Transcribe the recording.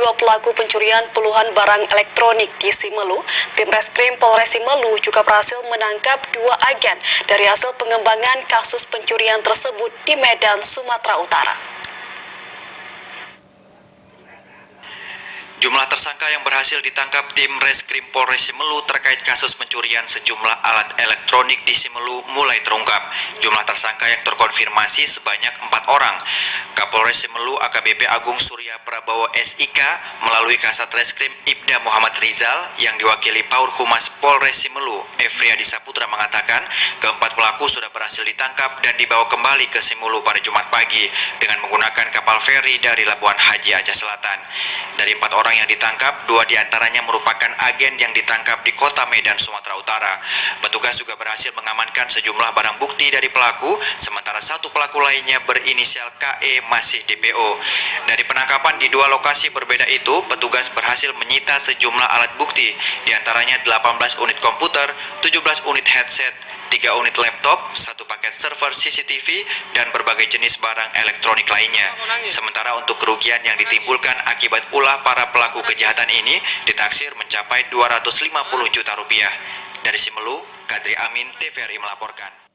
dua pelaku pencurian puluhan barang elektronik di Simelu, tim Reskrim Polres Simelu juga berhasil menangkap 2 agen dari hasil pengembangan kasus pencurian tersebut di Medan, Sumatera Utara. Jumlah tersangka yang berhasil ditangkap tim Reskrim Polres Simelu terkait kasus pencurian sejumlah alat elektronik di Simelu mulai terungkap. Jumlah tersangka yang terkonfirmasi sebanyak 4 orang. Kapolres Simelu AKBP Agung Surya Prabowo SIK melalui Kasat Reskrim Ibda Muhammad Rizal yang diwakili Paur Humas Polres Simelu Efriadi Saputra mengatakan keempat pelaku sudah berhasil ditangkap dan dibawa kembali ke Simelu pada Jumat pagi dengan menggunakan kapal feri dari Labuan Haji Aceh Selatan. Dari 4 orang yang ditangkap, 2 diantaranya merupakan agen yang ditangkap di kota Medan, Sumatera Utara. Petugas juga berhasil mengamankan sejumlah barang bukti dari pelaku, sementara 1 pelaku lainnya berinisial KE masih DPO. Dari penangkapan di 2 lokasi berbeda itu, petugas berhasil menyita sejumlah alat bukti, diantaranya 18 unit komputer, 17 unit headset, 3 unit laptop, 1 paket server CCTV, dan berbagai jenis barang elektronik lainnya. Sementara untuk kerugian yang ditimbulkan akibat ulah para pelaku kejahatan ini ditaksir mencapai 250 juta rupiah. Dari Simelu, Kadri Amin, TVRI melaporkan.